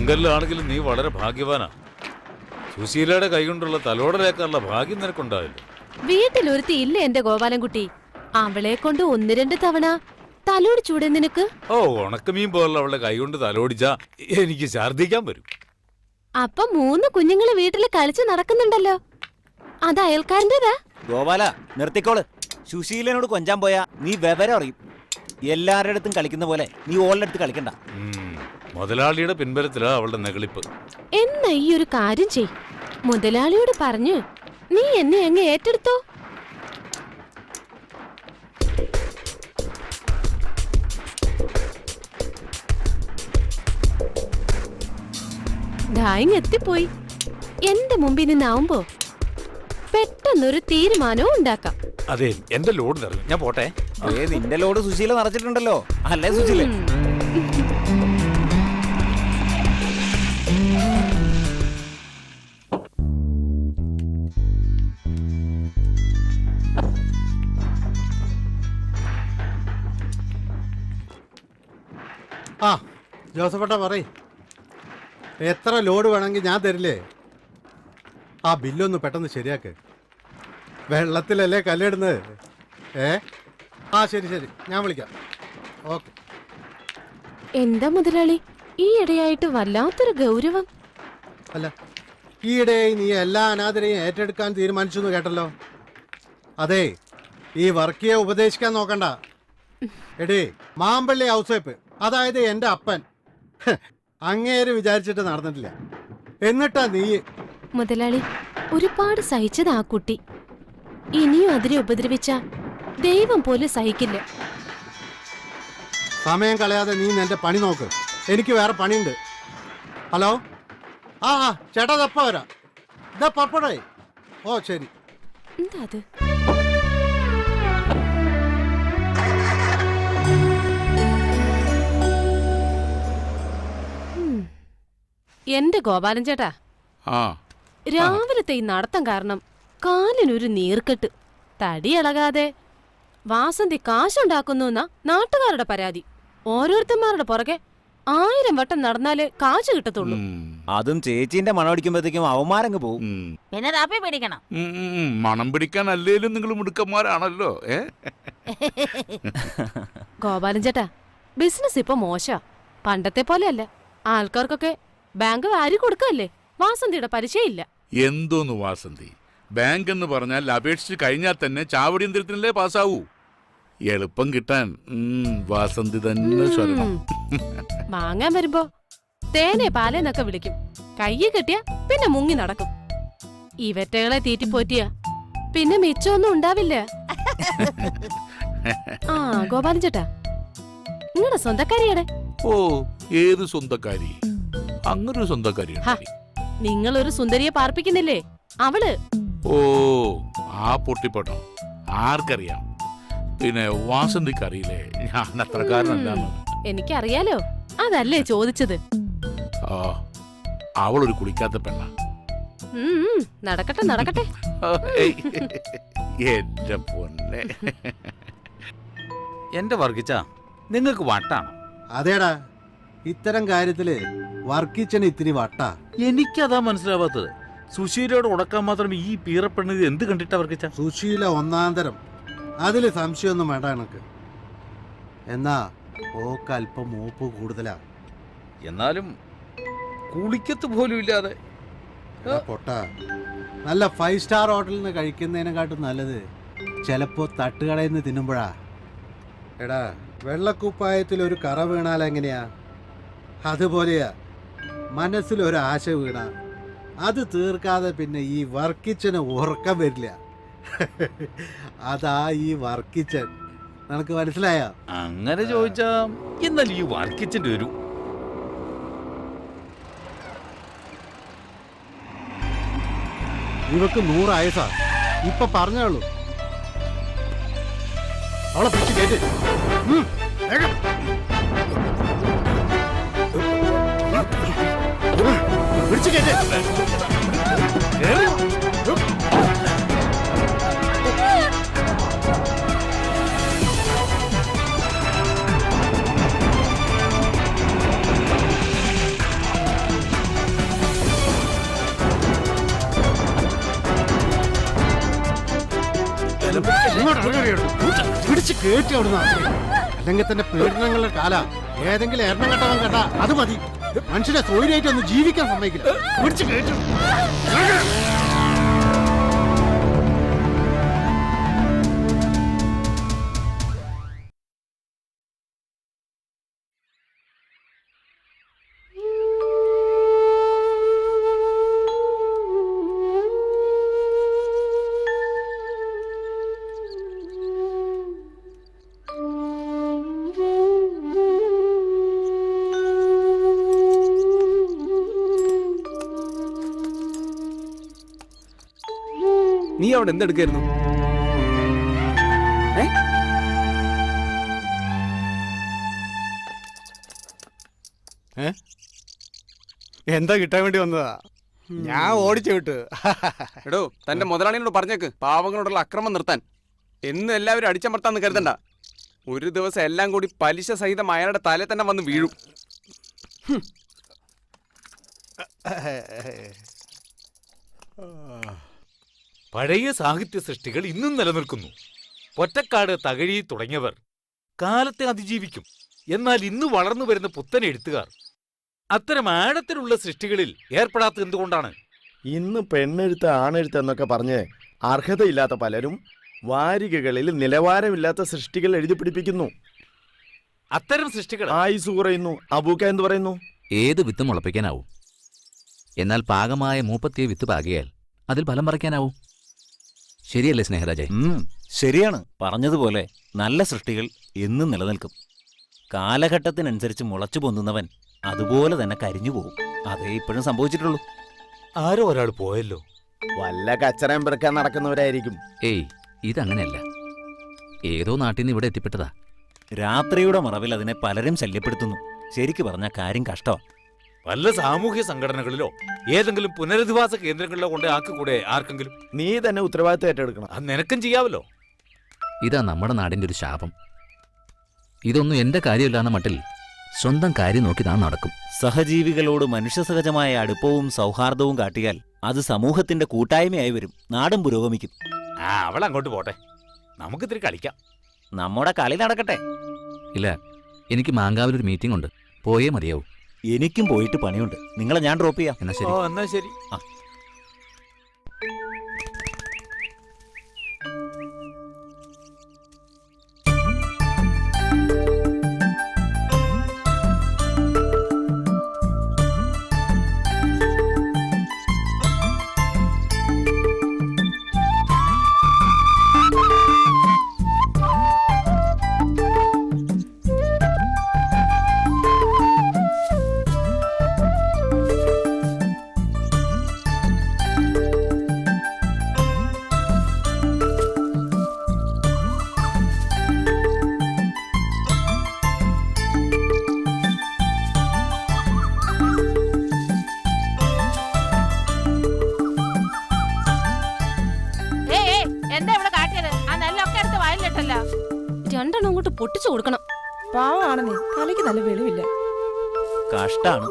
എന്തെല്ലാണെങ്കിലും നീ വളരെ ഭാഗ്യവാനാ. സുശീലയുടെ കൈകൊണ്ടുള്ള തലോടലേക്കാനുള്ള ഭാഗ്യം നിനക്കുണ്ടാവില്ല. വീട്ടിലൊരുത്തി ഇല്ല എന്റെ ഗോപാലൻകുട്ടി. അവളെ കൊണ്ട് 1-2 തവണ തലോടിച്ചൂടെ നിനക്ക്? ഓ, ഉണക്കമീൻ പോലുള്ള അവളുടെ കൈകൊണ്ട് തലോടിച്ചാ എനിക്ക് ഛർദ്ദിക്കാൻ വരും. അപ്പൊ 3 കുഞ്ഞുങ്ങള് വീട്ടില് കളിച്ച് നടക്കുന്നുണ്ടല്ലോ, അത് അയൽക്കാരൻ്റെതാ. ഗോപാല നിർത്തിക്കോള്. സുശീലനോട് കൊഞ്ചാൻ പോയാ നീ വിവരം അറിയും. എല്ലാവരുടെ അടുത്തും കളിക്കുന്ന പോലെ നീ ഓളുടെ അടുത്ത് കളിക്കണ്ട. മുതലാളിയുടെ പിൻബലത്തിലാ അവളുടെ നെകളിപ്പ്. എന്നാ ഈ ഒരു കാര്യം ചെയ്, മുതലാളിയോട് പറഞ്ഞു നീ എന്നെ അങ്ങ് ഏറ്റെടുത്തോ. ഡായിങ് എത്തിപ്പോയി. എന്റെ മുമ്പിൽ നിന്നാവുമ്പോ പെട്ടെന്നൊരു തീരുമാനവും ഉണ്ടാക്കാം. അതെ, എന്റെ ലോഡ് നിറഞ്ഞു, ഞാൻ പോട്ടെ. നിന്റെ ലോഡ് സുശീല നിറച്ചിട്ടുണ്ടല്ലോ, അല്ലേ സുശീല? ആ ജോസഫേട്ടാ പറയ്, എത്ര ലോഡ് വേണമെങ്കിൽ ഞാൻ തരില്ലേ? ആ ബില്ലൊന്ന് പെട്ടെന്ന് ശരിയാക്ക്. വെള്ളത്തിലല്ലേ കല്ലിടുന്നത്. ആ ശരി ശരി, ഞാൻ വിളിക്കാം. ഓക്കെ. എന്താ മുതലാളി ഈ ഇടയായിട്ട് വല്ലാത്തൊരു ഗൗരവം? അല്ല, ഈയിടെ നീ എല്ലാ അനാഥരെയും ഏറ്റെടുക്കാൻ തീരുമാനിച്ചു എന്ന് കേട്ടല്ലോ. അതെ, ഈ വർക്കിയെ ഉപദേശിക്കാൻ നോക്കണ്ട. എടേ, മാമ്പള്ളി ഔസേപ്പ്, അതായത് എൻ്റെ അപ്പൻ, അങ്ങേര് വിചാരിച്ചിട്ട് നടന്നിട്ടില്ല. എന്നിട്ടാ നീ. മുതലാളി, ഒരുപാട് സഹിച്ചത് ആ കുട്ടി. ഇനിയും അതിനെ ഉപദ്രവിച്ച ദൈവം പോലും സഹിക്കില്ല. സമയം കളയാതെ നീ നിന്റെ പണി നോക്ക്, എനിക്ക് വേറെ പണിയുണ്ട്. ഹലോ, ആ ചേട്ടാ, തപ്പ വരാം. ഇതാ പപ്പടേ. ഓ ശരി. എന്താ അത്? എന്റെ ഗോപാലൻ ചേട്ടാ, രാവിലത്തെ ഈ നടത്തം കാരണം കാലിനൊരു നീർക്കെട്ട്. തടി ഇളകാതെ വാസന്തി കാശുണ്ടാക്കുന്നു എന്നാ നാട്ടുകാരുടെ പരാതി. ഓരോരുത്തന്മാരുടെ പുറകെ 1000 വട്ടം നടന്നാലേ കാശ് കിട്ടത്തുള്ളൂ. അതും ചേച്ചീന്റെ മണം അടിക്കുമ്പോഴത്തേക്കും അവന്മാരങ്ങ് പോവും. പിന്നെ താപ്പി പിടിക്കണം. മണം പിടിക്കാൻ അല്ലേലും നിങ്ങൾ മിടുക്കന്മാരാണല്ലോ. ഗോപാലൻ ചേട്ടാ, ബിസിനസ് ഇപ്പൊ മോശ, പണ്ടത്തെ പോലെയല്ല. ആൾക്കാർക്കൊക്കെ ബാങ്ക് വാരി കൊടുക്കല്ലേ, വാസന്തിയുടെ പരിചയമില്ല. എന്തോന്ന് വാസന്തി, ബാങ്ക് എന്ന് പറഞ്ഞാൽ അപേക്ഷിച്ച് കഴിഞ്ഞാൽ തന്നെ ചാവടി യന്ത്രത്തിനല്ലേ പാസ്സാവൂ. എളുപ്പം കിട്ടാൻ വാസന്തി തന്നെ സ്വരണം. വാങ്ങാൻ വരുമ്പോ തേനെ പാലേന്നൊക്കെ വിളിക്കും. കയ്യെ കെട്ടിയ പിന്നെ മുങ്ങി നടക്കും. ഇവറ്റകളെ തീറ്റിപ്പോറ്റിയ പിന്നെ മിച്ചമൊന്നും ഉണ്ടാവില്ല. ആ ഗോപാലൻ ചേട്ടാ, നിങ്ങളുടെ സ്വന്തക്കാരിയുടെ. ഓ, ഏത് സ്വന്തക്കാരി? അങ്ങനൊരു സ്വന്തക്കാരി? നിങ്ങളൊരു സുന്ദരിയെ പാർപ്പിക്കുന്നില്ലേ, അവള്. ഓ, ആ പൊട്ടിപ്പോട്ടോ, ആർക്കറിയാം. പിന്നെ വാസന്തിക്ക് അറിയില്ലേ ഞാൻ അത്രക്കാരനല്ലാന്ന്? എനിക്കറിയാലോ, അതല്ലേ ചോദിച്ചത്. ആ, അവളൊരു കുളിക്കാത്ത പെണ്ണ. നടക്കട്ടെ നടക്കട്ടെ. എന്റെ പൊന്നെ. എന്റെ വർഗിച്ച, നിങ്ങൾക്ക് വട്ടാണോ? അതേടാ, ഇത്തരം കാര്യത്തില് വർക്കിച്ചന് ഇത്തിരി വട്ടാ. എനിക്കതാ മനസ്സിലാവാത്തത്. സുശീലയോട് ഉടക്കാൻ മാത്രം ഈ പീറപ്പെണ്ണത് എന്ത് കണ്ടിട്ടാ വർഗിച്ച? സുശീല ഒന്നാന്തരം, അതില് സംശയമൊന്നും വേണ്ട എനക്ക്. എന്നാ ഓക്ക് അല്പം മൂപ്പ് കൂടുതലാ. എന്നാലും കുളിക്കത്ത് പോലും ഇല്ലാതെ. പൊട്ട, നല്ല 5 സ്റ്റാർ ഹോട്ടലിൽ നിന്ന് കഴിക്കുന്നതിനെക്കാട്ടും നല്ലത് ചിലപ്പോ തട്ടുകടയിൽ നിന്ന് തിന്നുമ്പോഴാ. എടാ, വെള്ളക്കുപ്പായത്തിൽ ഒരു കറ വീണാൽ എങ്ങനെയാ, അതുപോലെയാ മനസ്സിലൊരു ആശ വീണ അത് തീർക്കാതെ പിന്നെ ഈ വർക്കിച്ചന് ഉറക്കം വരില്ല. അതാ ഈ വർക്കിച്ചൻ. നിനക്ക് മനസ്സിലായോ? അങ്ങനെ ചോദിച്ചാ എന്നാൽ ഈ വർക്കിച്ചന്റെ ഒരു ഇവക്ക് 100 ആയസാ. ഇപ്പൊ പറഞ്ഞോളൂ, അവളെ പിടിച്ച് കേട്ട്. പിടിച്ച് കേട്ട്. പിടിച്ച് കേട്ടി അവിടുന്ന് അല്ലെങ്കിൽ തന്നെ പീഡനങ്ങളുടെ കാല ഏതെങ്കിലും എണ്ണം കെട്ടവൻ കേട്ടാ അത് മതി. മനുഷ്യനെ തൊഴിലായിട്ട് ഒന്ന് ജീവിക്കാൻ സമ്മതിക്കില്ല. പിടിച്ച് കേട്ടു. നീ അവിടെ എന്തെടുക്കായിരുന്നു? എന്താ കിട്ടാൻ വേണ്ടി വന്നതാ? ഞാൻ ഓടിച്ചു വിട്ടു. എടോ, തന്റെ മുതലാളിയോട് പറഞ്ഞേക്ക് പാവങ്ങളോടുള്ള അക്രമം നിർത്താൻ. എന്ന് എല്ലാവരും അടിച്ചമർത്താന്ന് കരുതണ്ട. ഒരു ദിവസം എല്ലാം കൂടി പലിശ സഹിതം അയാളുടെ തലേ തന്നെ വന്ന് വീഴും. പഴയ സാഹിത്യ സൃഷ്ടികൾ ഇന്നും നിലനിൽക്കുന്നു. പൊറ്റക്കാട്, തകഴി തുടങ്ങിയവർ കാലത്തെ അതിജീവിക്കും. എന്നാൽ ഇന്ന് വളർന്നു വരുന്ന പുത്തൻ എഴുത്തുകാർ അത്തരം ആഴത്തിലുള്ള സൃഷ്ടികളിൽ ഏർപ്പെടാത്തത് എന്തുകൊണ്ടാണ്? ഇന്ന് പെണ്ണെഴുത്ത് ആണെഴുത്ത് എന്നൊക്കെ പറഞ്ഞ് അർഹതയില്ലാത്ത പലരും വാരികകളിൽ നിലവാരമില്ലാത്ത സൃഷ്ടികൾ എഴുതി പിടിപ്പിക്കുന്നു. അത്തരം സൃഷ്ടികൾ ആയുസ് കുറയുന്നു. അബൂക്ക എന്ത് പറയുന്നു? ഏത് വിത്ത് മുളപ്പിക്കാനാവും, എന്നാൽ പാകമായ മൂപ്പത്തിയ വിത്ത് പാകിയാൽ അതിൽ ഫലം പറിക്കാനാവും. ശരിയല്ലേ സ്നേഹരാജേ? ശരിയാണ്. പറഞ്ഞതുപോലെ നല്ല സൃഷ്ടികൾ എന്നും നിലനിൽക്കും. കാലഘട്ടത്തിനനുസരിച്ച് മുളച്ചു പൊന്തുന്നവൻ അതുപോലെ തന്നെ കരിഞ്ഞു പോകും. അതേ ഇപ്പോഴും സംഭവിച്ചിട്ടുള്ളൂ. ആരോ ഒരാൾ പോയല്ലോ. വല്ല കച്ചറയും പെറുക്കാൻ നടക്കുന്നവരായിരിക്കും. ഏയ്, ഇതങ്ങനെയല്ല. ഏതോ നാട്ടിൽ നിന്ന് ഇവിടെ എത്തിപ്പെട്ടതാ. രാത്രിയുടെ മറവിൽ അതിനെ പലരും ശല്യപ്പെടുത്തുന്നു. ശരിക്കു പറഞ്ഞ കാര്യം കഷ്ടമാണ്. വല്ല സാമൂഹ്യ സംഘടനകളിലോ ഏതെങ്കിലും പുനരധിവാസ കേന്ദ്രങ്ങളിലോ കൊണ്ട് ആക്കിക്കൂടെ ആർക്കെങ്കിലും? നീ തന്നെ ഉത്തരവാദിത്തം ഏറ്റെടുക്കണം. അത് നിനക്കും ചെയ്യാവല്ലോ. ഇതാ നമ്മുടെ നാടിന്റെ ഒരു ശാപം. ഇതൊന്നും എന്റെ കാര്യമില്ലാന്ന മട്ടിൽ സ്വന്തം കാര്യം നോക്കി താൻ നടക്കും. സഹജീവികളോട് മനുഷ്യസഹജമായ അടുപ്പവും സൗഹാർദ്ദവും കാട്ടിയാൽ അത് സമൂഹത്തിന്റെ കൂട്ടായ്മയായി വരും. നാടും പുരോഗമിക്കും. അവൾ അങ്ങോട്ട് പോട്ടെ, നമുക്കിത്തിരി കളിക്കാം. നമ്മുടെ കളി നടക്കട്ടെ. ഇല്ല, എനിക്ക് മാങ്കാവിലൊരു മീറ്റിംഗ് ഉണ്ട്, പോയേ മതിയാവും. എനിക്കും പോയിട്ട് പണിയുണ്ട്. നിങ്ങളെ ഞാൻ ഡ്രോപ്പ് ചെയ്യാം. എന്നാ ശരി. എന്നാ ശരി. രണ്ടെണ്ണം അങ്ങോട്ട് പൊട്ടിച്ചു കൊടുക്കണം. പാവാണെന്നേ, തലയ്ക്ക് നല്ല വെളിവില്ല. കഷ്ടാണ്.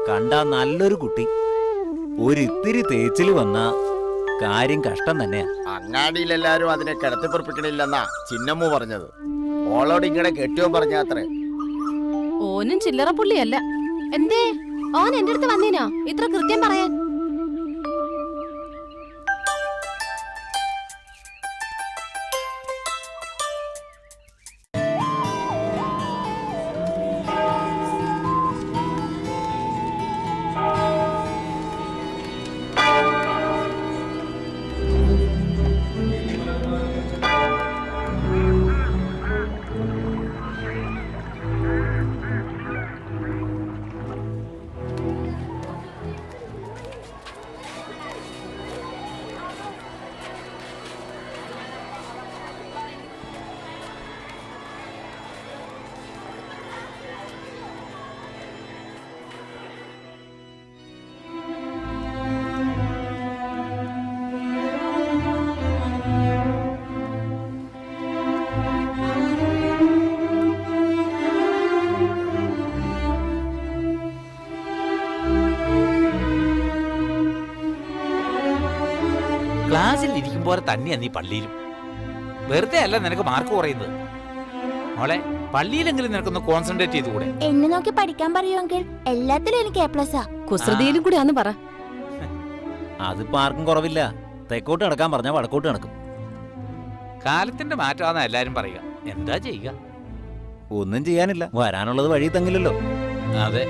കണ്ടാ നല്ലൊരു കുട്ടി ഒരിത്തിരി തേച്ചില് വന്ന കാര്യം കഷ്ടം തന്നെയാ. അങ്ങാടിയിലെല്ലാരും അതിനെ കിടത്തിപ്പുറപ്പിക്കണില്ലെന്നാ ചിന്നമ്മു പറഞ്ഞത്. ഓളോട് ഇങ്ങനെ കെട്ടിയോ പറഞ്ഞാത്രേ. ഓനും ചില്ലറ പുള്ളിയല്ല. എന്തേ ഓൻ എന്റെ അടുത്ത് വന്നീനോ ഇത്ര കൃത്യം പറയാൻ? ക്ലാസ്സിൽ ഇരിക്കും പോലെ തന്നെയാ നീ പള്ളിയിലും. വെറുതെ അല്ല നിനക്ക് മാർക്ക് കുറയുന്നത്. മോളെ, പള്ളിയിലെങ്കിലും നിനക്കൊന്ന് കോൺസെൻട്രേറ്റ് ചെയ്തുകൂടെ? എന്നെ നോക്കി പഠിക്കാൻ പറയുമെങ്കിൽ എല്ലാത്തിലും എനിക്ക് A+. കുസൃതിയിലും കൂടി ആന്ന് പറ. അതിപ്പോ ആർക്കും കുറവില്ല. തെക്കോട്ട് നടക്കാൻ പറഞ്ഞാൽ വടക്കോട്ട് നടക്കും. കാലത്തിന്റെ മാറ്റമാണെന്ന് എല്ലാരും പറയുക. എന്താ ചെയ്യുക? ഒന്നും ചെയ്യാനില്ല. വരാനുള്ളത് വഴി തങ്ങില്ലല്ലോ. അതെ.